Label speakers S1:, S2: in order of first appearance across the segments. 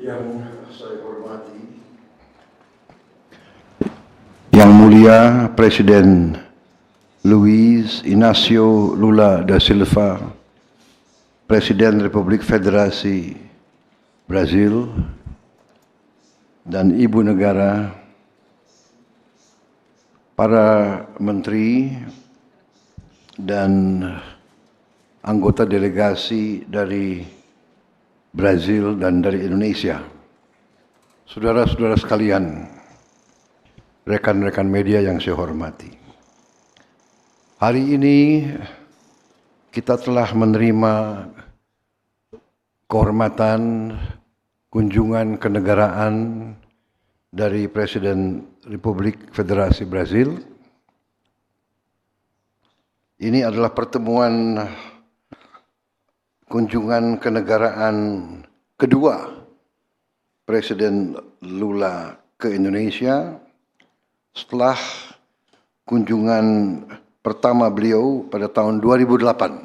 S1: Yang saya hormati, Yang Mulia Presiden Luiz Inácio Lula da Silva, Presiden Republik Federasi Brazil, dan Ibu Negara, para menteri dan anggota delegasi dari Brazil dan dari Indonesia, saudara-saudara sekalian, rekan-rekan media yang saya hormati. Hari ini kita telah menerima kehormatan kunjungan kenegaraan dari Presiden Republik Federasi Brazil. Ini adalah pertemuan kunjungan kenegaraan kedua Presiden Lula ke Indonesia setelah kunjungan pertama beliau pada tahun 2008.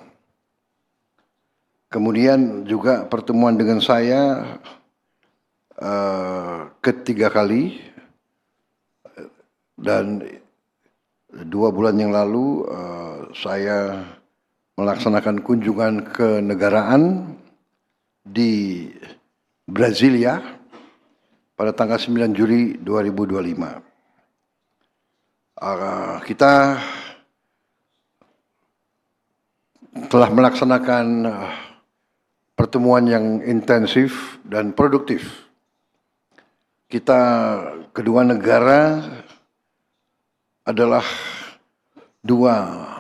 S1: Kemudian juga pertemuan dengan saya ketiga kali, dan 2 bulan yang lalu saya melaksanakan kunjungan kenegaraan di Brasilia pada tanggal 9 Juli 2025. Kita telah melaksanakan pertemuan yang intensif dan produktif. Kita kedua negara adalah dua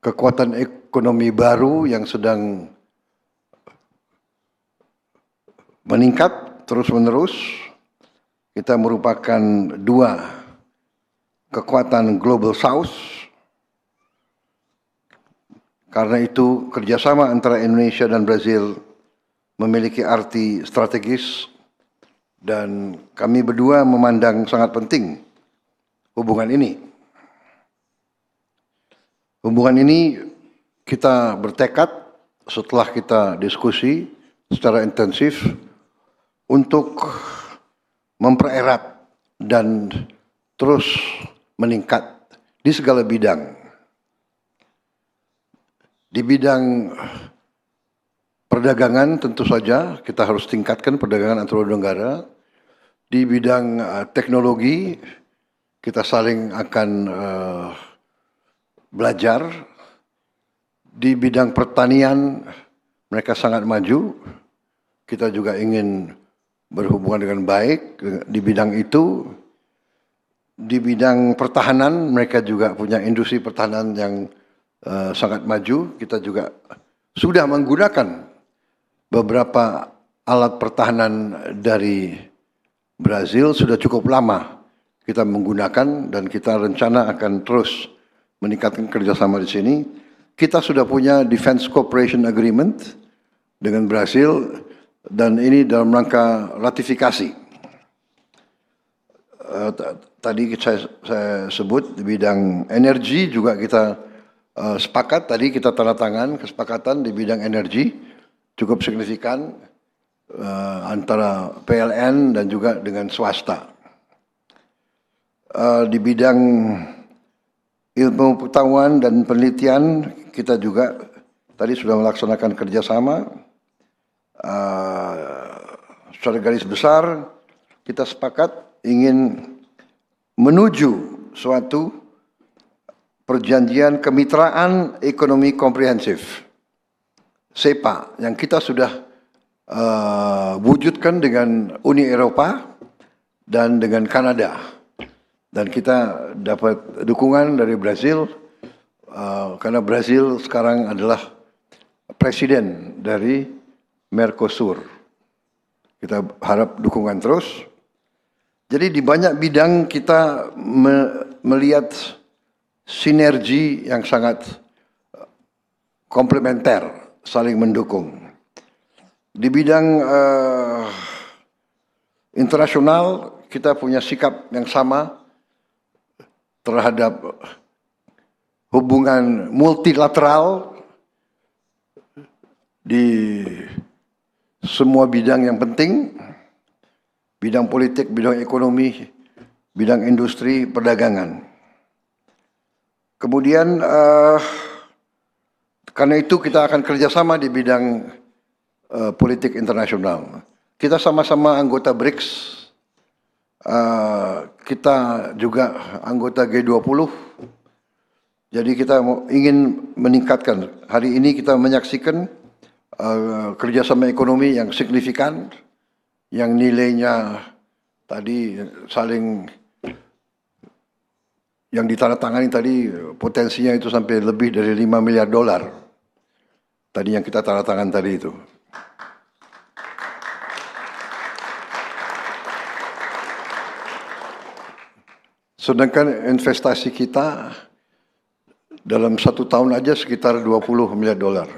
S1: kekuatan ekonomi baru yang sedang meningkat terus-menerus. Kita merupakan dua kekuatan Global South. Karena itu kerjasama antara Indonesia dan Brazil memiliki arti strategis, dan kami berdua memandang sangat penting hubungan ini. Hubungan ini kita bertekad setelah kita diskusi secara intensif untuk mempererat dan terus meningkat di segala bidang. Di bidang perdagangan tentu saja kita harus tingkatkan perdagangan antar negara. Di bidang teknologi kita saling akan belajar. Di bidang pertanian mereka sangat maju. Kita juga ingin berhubungan dengan baik di bidang itu. Di bidang pertahanan mereka juga punya industri pertahanan yang sangat maju. Kita juga sudah menggunakan beberapa alat pertahanan dari Brazil, sudah cukup lama kita menggunakan, dan kita rencana akan terus meningkatkan kerjasama di sini. Kita sudah punya Defense Cooperation Agreement dengan Brazil, dan ini dalam rangka ratifikasi. Tadi saya sebut di bidang energi juga kita sepakat. Tadi kita tanda tangan kesepakatan di bidang energi cukup signifikan antara PLN dan juga dengan swasta. Di bidang ilmu pengetahuan dan penelitian kita juga tadi sudah melaksanakan kerjasama. Secara garis besar kita sepakat ingin menuju suatu perjanjian kemitraan ekonomi komprehensif SEPA yang kita sudah wujudkan dengan Uni Eropa dan dengan Kanada. Dan kita dapat dukungan dari Brazil karena Brazil sekarang adalah presiden dari Mercosur. Kita harap dukungan terus. Jadi di banyak bidang kita melihat sinergi yang sangat komplementer, saling mendukung. Di bidang internasional kita punya sikap yang sama terhadap hubungan multilateral di semua bidang yang penting, bidang politik, bidang ekonomi, bidang industri, perdagangan. Kemudian karena itu kita akan kerjasama di bidang politik internasional. Kita sama-sama anggota BRICS, kita juga anggota G20. Jadi kita ingin meningkatkan. Hari ini kita menyaksikan kerjasama ekonomi yang signifikan, yang nilainya tadi saling, yang ditandatangani tadi potensinya itu sampai lebih dari 5 miliar dolar. Tadi yang kita tanda tangan tadi itu. Sedangkan investasi kita dalam 1 tahun aja sekitar 20 miliar dolar.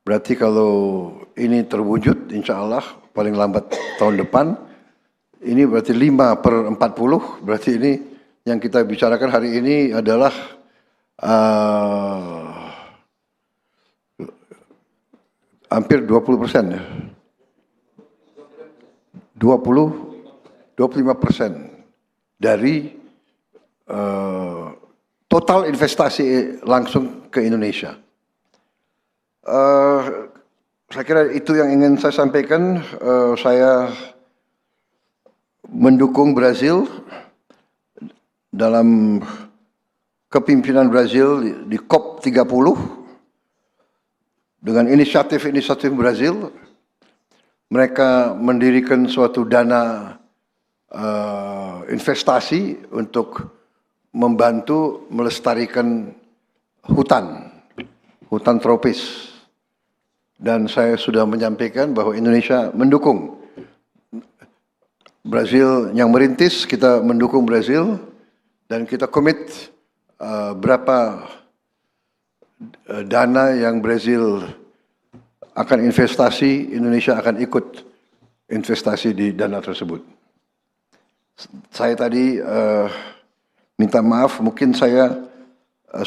S1: Berarti kalau ini terwujud, insya Allah paling lambat tahun depan, ini berarti 5/40, berarti ini yang kita bicarakan hari ini adalah hampir 20% ya. 25% dari total investasi langsung ke Indonesia. Saya kira itu yang ingin saya sampaikan. Saya mendukung Brazil dalam kepimpinan Brazil di COP30 dengan inisiatif-inisiatif Brazil. Mereka mendirikan suatu dana investasi untuk membantu melestarikan hutan tropis. Dan saya sudah menyampaikan bahwa Indonesia mendukung Brazil yang merintis, kita mendukung Brazil dan kita komit berapa dana yang Brazil akan investasi, Indonesia akan ikut investasi di dana tersebut. Saya tadi minta maaf, mungkin saya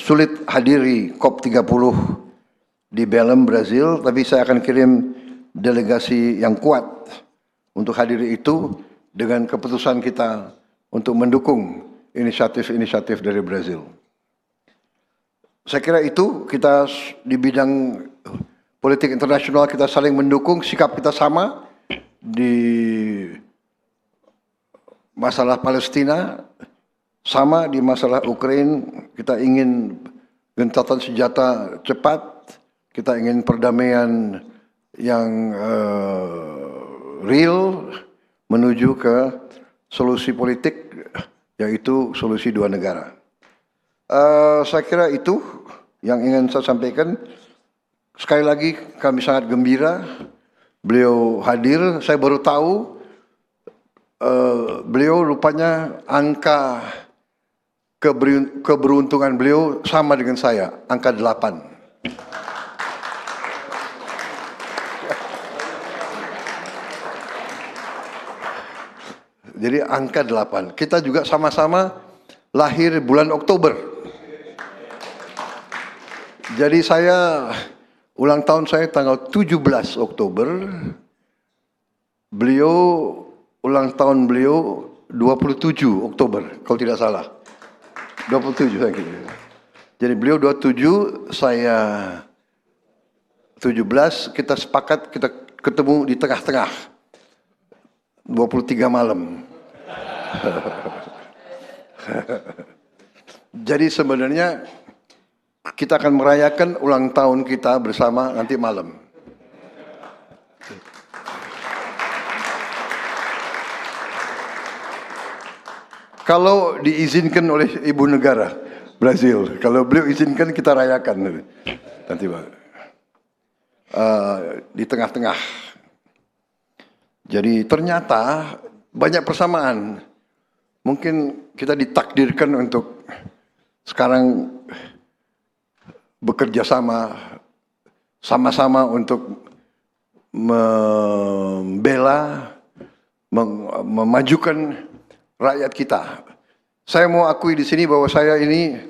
S1: sulit hadiri COP30 di Belém, Brazil, tapi saya akan kirim delegasi yang kuat untuk hadiri itu dengan keputusan kita untuk mendukung inisiatif-inisiatif dari Brazil. Saya kira itu kita di bidang politik internasional kita saling mendukung, sikap kita sama di masalah Palestina, sama di masalah Ukraina. Kita ingin gencatan senjata cepat, kita ingin perdamaian yang real menuju ke solusi politik, yaitu solusi dua negara. Saya kira itu yang ingin saya sampaikan. Sekali lagi kami sangat gembira beliau hadir. Saya baru tahu beliau rupanya angka keberuntungan beliau sama dengan saya, angka 8. Jadi angka 8. Kita juga sama-sama lahir bulan Oktober. Jadi saya ulang tahun saya tanggal 17 Oktober. Beliau ulang tahun beliau 27 Oktober kalau tidak salah. 27 saya kira. Jadi beliau 27, saya 17, kita sepakat kita ketemu di tengah-tengah. 23 malam. Jadi sebenarnya kita akan merayakan ulang tahun kita bersama nanti malam. Kalau diizinkan oleh ibu negara Brazil, kalau beliau izinkan kita rayakan nanti di tengah-tengah. Jadi ternyata banyak persamaan. Mungkin kita ditakdirkan untuk sekarang bekerja sama-sama untuk membela, memajukan rakyat kita. Saya mau akui di sini bahwa saya ini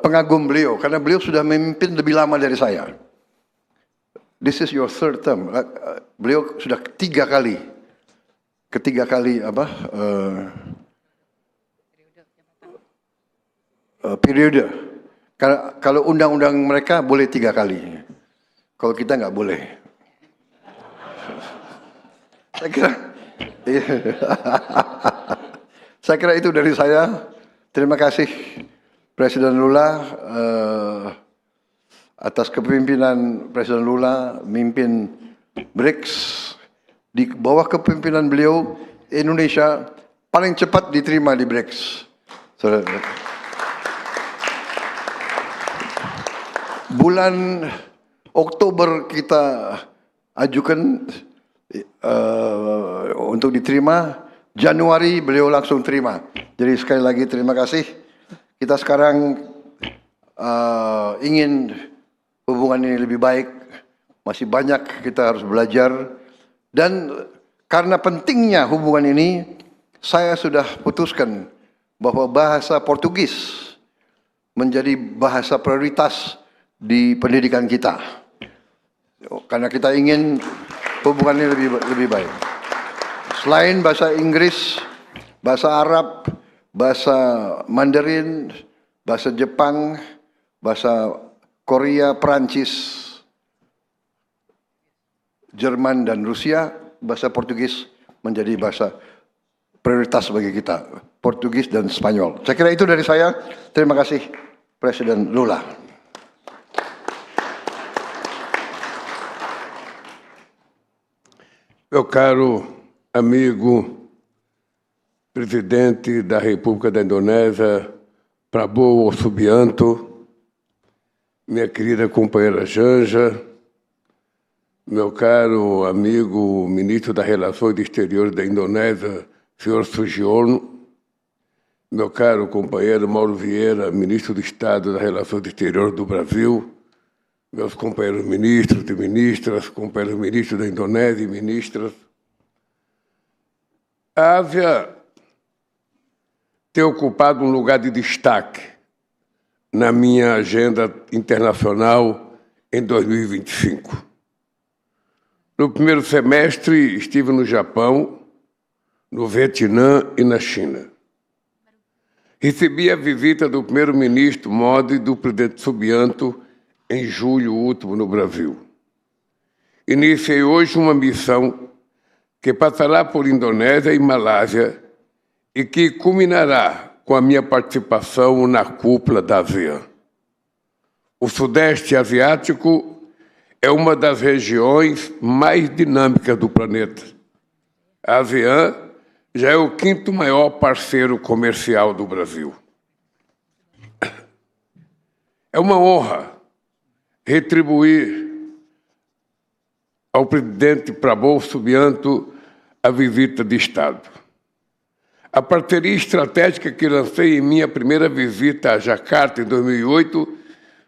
S1: pengagum beliau karena beliau sudah memimpin lebih lama dari saya. this is your third term. Beliau sudah ketiga kali periode. Kalau undang-undang mereka boleh 3 kali. Kalau kita nggak boleh. Saya kira itu dari saya. Terima kasih Presiden Lula atas kepemimpinan Presiden Lula memimpin BRICS. Di bawah kepemimpinan beliau, Indonesia paling cepat diterima di BRICS. Bulan Oktober kita ajukan untuk diterima, Januari beliau langsung terima. Jadi sekali lagi terima kasih. Kita sekarang ingin hubungan ini lebih baik. Masih banyak kita harus belajar. Dan karena pentingnya hubungan ini, saya sudah putuskan bahwa bahasa Portugis menjadi bahasa prioritas di pendidikan kita. Karena kita ingin hubungan ini lebih baik. Selain bahasa Inggris, bahasa Arab, bahasa Mandarin, bahasa Jepang, bahasa Korea, Perancis, Jerman dan Rusia, bahasa Portugis menjadi bahasa prioritas bagi kita. Portugis dan Spanyol. Saya kira itu dari saya. Terima kasih Presiden Lula.
S2: Meu caro amigo presidente da República da Indonésia, Prabowo Subianto, minha querida companheira Janja, meu caro amigo ministro das Relações Exteriores da Indonésia, senhor Sugiono, meu caro companheiro Mauro Vieira, ministro do Estado das Relações Exteriores do Brasil, meus companheiros ministros e ministras, companheiros ministros da Indonésia e ministras. A Ásia tem ocupado um lugar de destaque na minha agenda internacional em 2025. No primeiro semestre, estive no Japão, no Vietnã e na China. Recebi a visita do primeiro-ministro Modi e do presidente Subianto em julho último no Brasil. Iniciei hoje uma missão que passará por Indonésia e Malásia e que culminará com a minha participação na cúpula da ASEAN. O Sudeste Asiático é uma das regiões mais dinâmicas do planeta. A ASEAN já é o 5º maior parceiro comercial do Brasil. É uma honra retribuir ao presidente Prabowo Subianto a visita de Estado. A parceria estratégica que lancei em minha primeira visita a Jacarta em 2008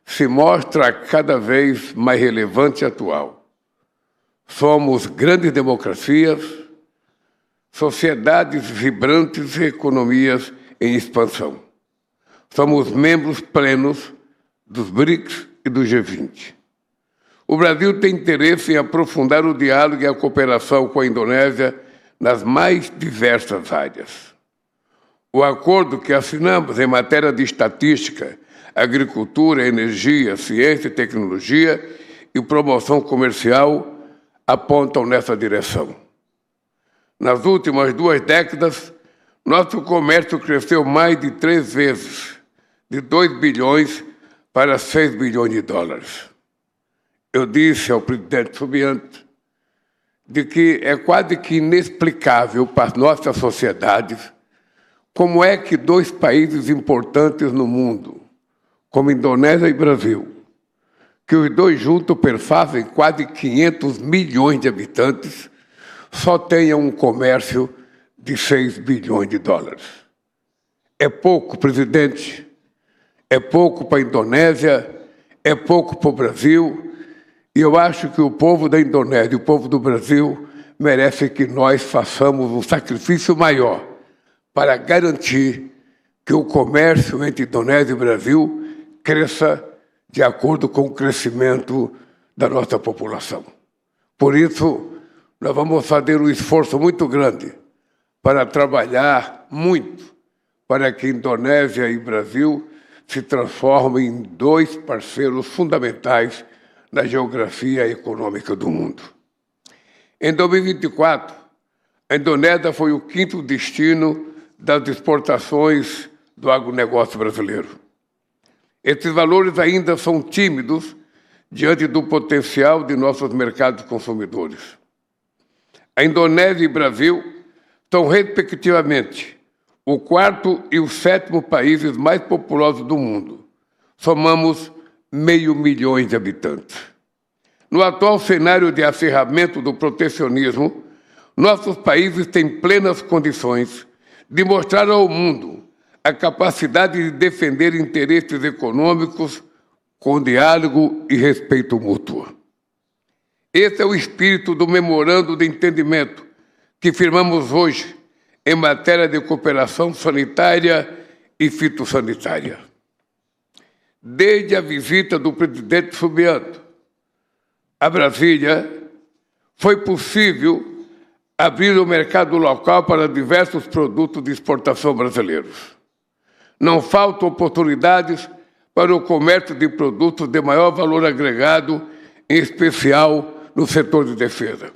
S2: se mostra cada vez mais relevante e atual. Somos grandes democracias, sociedades vibrantes e economias em expansão. Somos membros plenos dos BRICS e do G20. O Brasil tem interesse em aprofundar o diálogo e a cooperação com a Indonésia nas mais diversas áreas. O acordo que assinamos em matéria de estatística, agricultura, energia, ciência e tecnologia e promoção comercial apontam nessa direção. Nas últimas 2 décadas, nosso comércio cresceu mais de 3 vezes, de 2 bilhões para 6 bilhões de dólares. Eu disse ao presidente Subianto de que é quase que inexplicável para as nossas sociedades como é que 2 países importantes no mundo, como Indonésia e Brasil, que os 2 juntos perfazem quase 500 milhões de habitantes, só tenham um comércio de 6 bilhões de dólares. É pouco, presidente. É pouco para a Indonésia, é pouco para o Brasil, e eu acho que o povo da Indonésia e o povo do Brasil merecem que nós façamos um sacrifício maior para garantir que o comércio entre Indonésia e Brasil cresça de acordo com o crescimento da nossa população. Por isso, nós vamos fazer um esforço muito grande para trabalhar muito para que Indonésia e Brasil se transformem em dois parceiros fundamentais na geografia econômica do mundo. Em 2024, a Indonésia foi o quinto destino das exportações do agronegócio brasileiro. Esses valores ainda são tímidos diante do potencial de nossos mercados consumidores. A Indonésia e o Brasil são, respectivamente, o quarto e o sétimo países mais populosos do mundo. Somamos 500 mil de habitantes. No atual cenário de acirramento do protecionismo, nossos países têm plenas condições de mostrar ao mundo a capacidade de defender interesses econômicos com diálogo e respeito mútuo. Esse é o espírito do memorando de entendimento que firmamos hoje em matéria de cooperação sanitária e fitossanitária. Desde a visita do presidente Subianto a Brasília, foi possível abrir o mercado local para diversos produtos de exportação brasileiros. Não faltam oportunidades para o comércio de produtos de maior valor agregado, em especial no setor de defesa.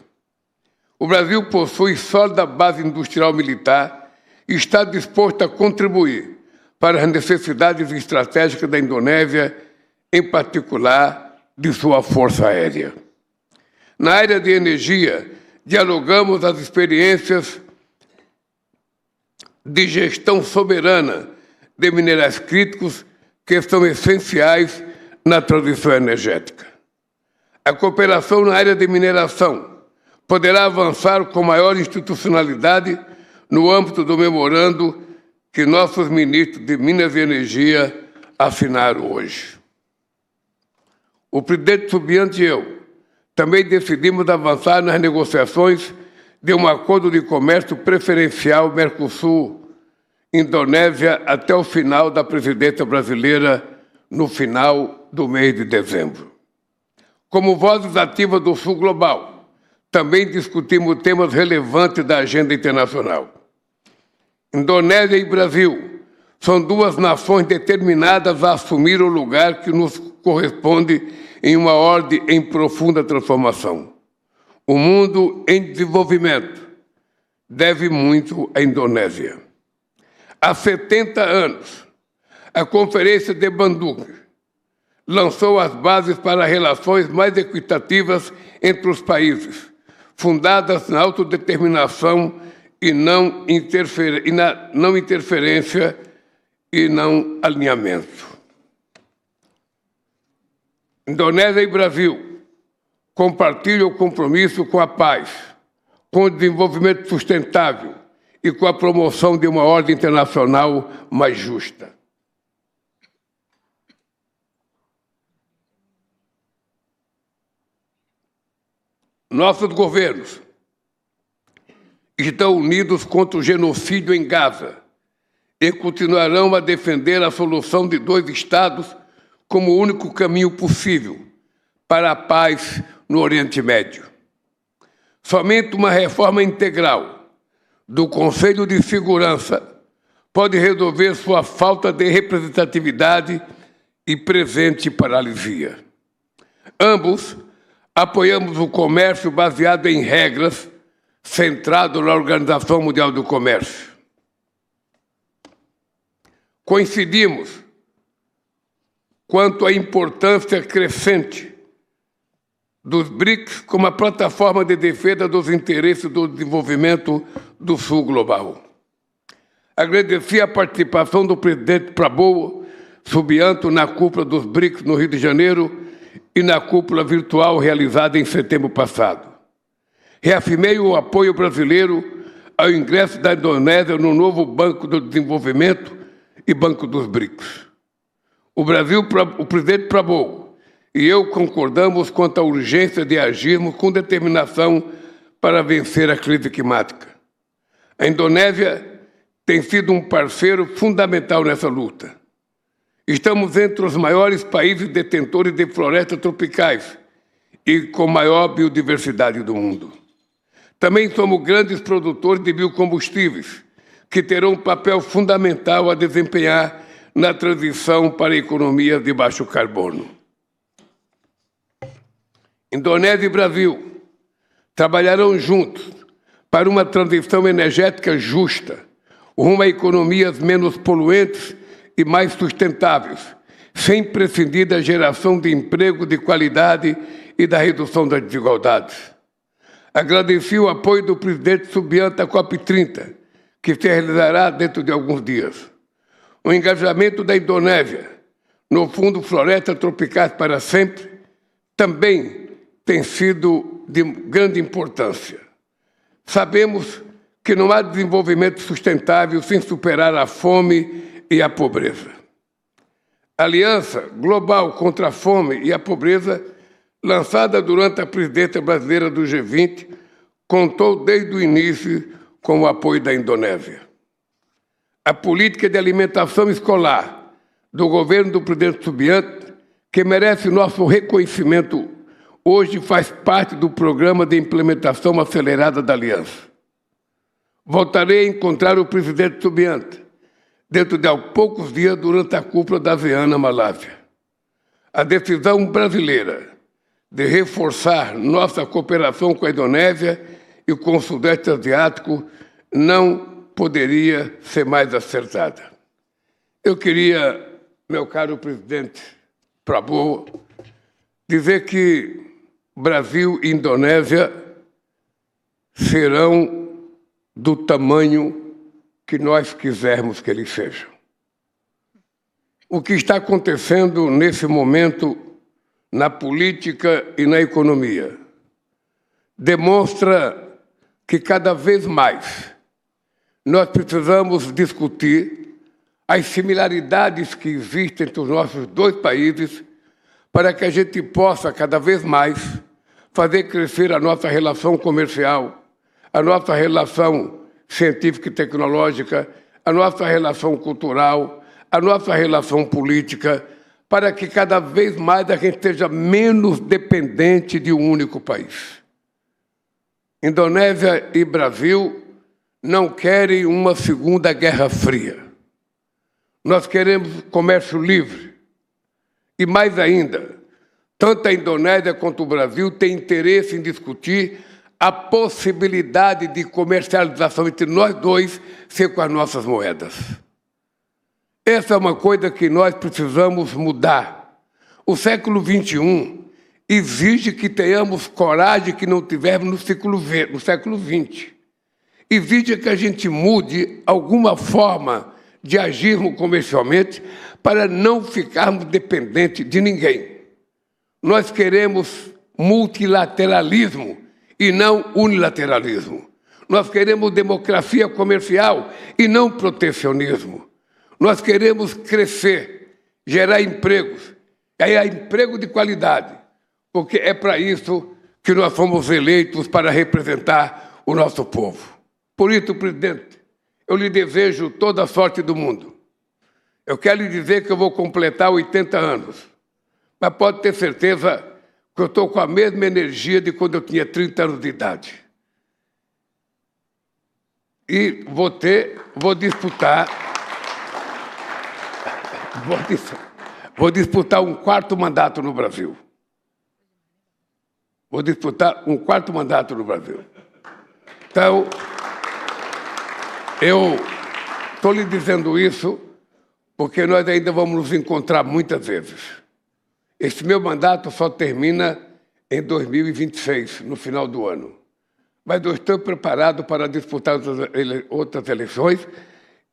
S2: O Brasil possui sólida base industrial militar e está disposto a contribuir para as necessidades estratégicas da Indonésia, em particular de sua força aérea. Na área de energia, dialogamos as experiências de gestão soberana de minerais críticos que são essenciais na transição energética. A cooperação na área de mineração poderá avançar com maior institucionalidade no âmbito do memorando que nossos ministros de Minas e Energia assinaram hoje. O presidente Subianto e eu também decidimos avançar nas negociações de um acordo de comércio preferencial Mercosul-Indonésia até o final da presidência brasileira, no final do mês de dezembro. Como vozes ativas do Sul Global, também discutimos temas relevantes da agenda internacional. Indonésia e Brasil são duas nações determinadas a assumir o lugar que nos corresponde em uma ordem em profunda transformação. O mundo em desenvolvimento deve muito à Indonésia. Há 70 anos, a Conferência de Bandung lançou as bases para relações mais equitativas entre os países, fundadas na autodeterminação e não interferência e não alinhamento. Indonésia e Brasil compartilham o compromisso com a paz, com o desenvolvimento sustentável e com a promoção de uma ordem internacional mais justa. Nossos governos estão unidos contra o genocídio em Gaza e continuarão a defender a solução de dois Estados como o único caminho possível para a paz no Oriente Médio. Somente uma reforma integral do Conselho de Segurança pode resolver sua falta de representatividade e presente paralisia. Ambos apoiamos o comércio baseado em regras, centrado na Organização Mundial do Comércio. Coincidimos quanto à importância crescente dos BRICS como a plataforma de defesa dos interesses do desenvolvimento do Sul Global. Agradeci a participação do presidente Prabowo Subianto na cúpula dos BRICS no Rio de Janeiro e na cúpula virtual realizada em setembro passado. Reafirmei o apoio brasileiro ao ingresso da Indonésia no novo Banco do Desenvolvimento e Banco dos BRICS. O presidente Prabowo e eu concordamos quanto à urgência de agirmos com determinação para vencer a crise climática. A Indonésia tem sido um parceiro fundamental nessa luta. Estamos entre os maiores países detentores de florestas tropicais e com maior biodiversidade do mundo. Também somos grandes produtores de biocombustíveis, que terão um papel fundamental a desempenhar na transição para economias de baixo carbono. Indonésia e Brasil trabalharão juntos para uma transição energética justa, rumo a economias menos poluentes e mais sustentáveis, sem prescindir da geração de emprego de qualidade e da redução das desigualdades. Agradeci o apoio do presidente Subianto à COP30, que se realizará dentro de alguns dias. O engajamento da Indonésia no Fundo Florestas Tropicais para Sempre também tem sido de grande importância. Sabemos que não há desenvolvimento sustentável sem superar a fome e a pobreza. A Aliança Global contra a Fome e a Pobreza, lançada durante a presidência brasileira do G20, contou desde o início com o apoio da Indonésia. A política de alimentação escolar do governo do presidente Subianto, que merece nosso reconhecimento, hoje faz parte do programa de implementação acelerada da Aliança. Voltarei a encontrar o presidente Subianto dentro de poucos dias durante a cúpula da ASEAN na Malásia. A decisão brasileira de reforçar nossa cooperação com a Indonésia e com o Sudeste Asiático não poderia ser mais acertada. Eu queria, meu caro presidente Prabowo, dizer que Brasil e Indonésia serão do tamanho que nós quisermos que eles sejam. O que está acontecendo nesse momento na política e na economia demonstra que cada vez mais nós precisamos discutir as similaridades que existem entre os nossos dois países para que a gente possa cada vez mais fazer crescer a nossa relação comercial, a nossa relação científica e tecnológica, a nossa relação cultural, a nossa relação política, para que cada vez mais a gente seja menos dependente de um único país. Indonésia e Brasil não querem uma segunda guerra fria. Nós queremos comércio livre. E mais ainda, tanto a Indonésia quanto o Brasil têm interesse em discutir a possibilidade de comercialização entre nós dois ser com as nossas moedas. Essa é uma coisa que nós precisamos mudar. O século XXI exige que tenhamos coragem que não tivemos no século XX. Exige que a gente mude alguma forma de agirmos comercialmente para não ficarmos dependentes de ninguém. Nós queremos multilateralismo e não unilateralismo. Nós queremos democracia comercial e não protecionismo. Nós queremos crescer, gerar empregos, gerar emprego de qualidade, porque é para isso que nós fomos eleitos para representar o nosso povo. Por isso, presidente, eu lhe desejo toda a sorte do mundo. Eu quero lhe dizer que eu vou completar 80 anos, mas pode ter certeza que eu estou com a mesma energia de quando eu tinha 30 anos de idade. E vou disputar um quarto mandato no Brasil. Vou disputar um quarto mandato no Brasil. Então, eu estou lhe dizendo isso porque nós ainda vamos nos encontrar muitas vezes. Esse meu mandato só termina em 2026, no final do ano. Mas eu estou preparado para disputar outras eleições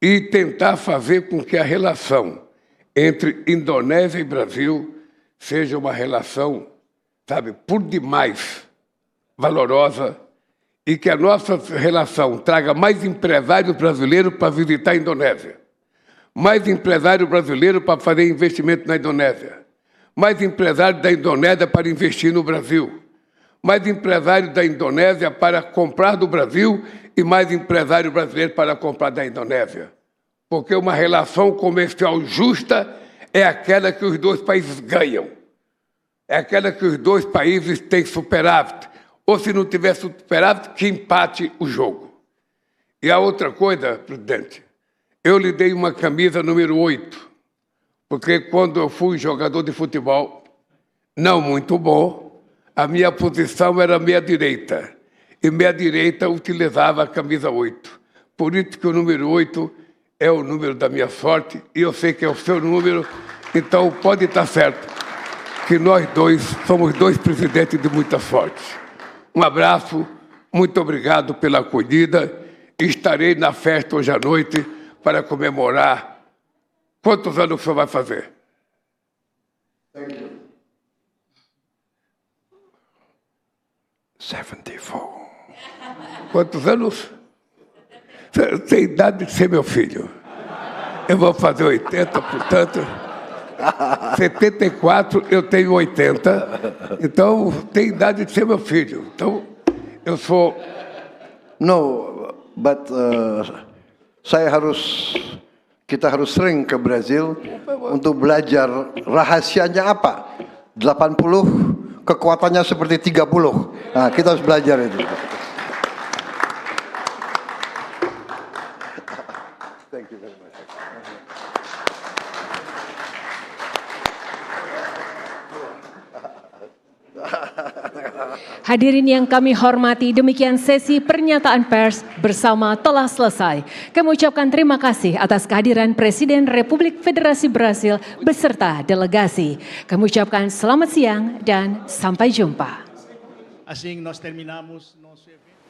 S2: e tentar fazer com que a relação entre Indonésia e Brasil seja uma relação, sabe, por demais valorosa e que a nossa relação traga mais empresários brasileiros para visitar a Indonésia, mais empresários brasileiros para fazer investimento na Indonésia, mais empresários da Indonésia para investir no Brasil, mais empresários da Indonésia para comprar do Brasil e mais empresários brasileiros para comprar da Indonésia. Porque uma relação comercial justa é aquela que os dois países ganham. é aquela que os dois países têm superávit, ou se não tiver superávit, que empate o jogo. E a outra coisa, presidente, eu lhe dei uma camisa número 8, porque quando eu fui jogador de futebol, não muito bom, a minha posição era meia-direita, e meia-direita utilizava a camisa 8. Por isso que o número 8 é o número da minha sorte, e eu sei que é o seu número, então pode estar certo que nós dois somos dois presidentes de muita sorte. Um abraço, muito obrigado pela acolhida, e estarei na festa hoje à noite para comemorar. Quantos anos o senhor vai fazer?
S1: Thank you. 74.
S2: Quantos anos? Você tem idade de ser meu filho. Eu vou fazer 80, portanto... 74, eu tenho 80, então tem idade de ser meu filho. Então, eu sou...
S1: No, but kita harus sering ke Brazil untuk belajar rahasianya apa. 80, kekuatannya seperti 30. Nah, kita harus belajar itu. Thank you very much.
S3: Hadirin yang kami hormati, demikian sesi pernyataan pers bersama telah selesai. Kami ucapkan terima kasih atas kehadiran Presiden Republik Federasi Brasil beserta delegasi. Kami ucapkan selamat siang dan sampai jumpa.
S4: Assim nós terminamos nosso evento.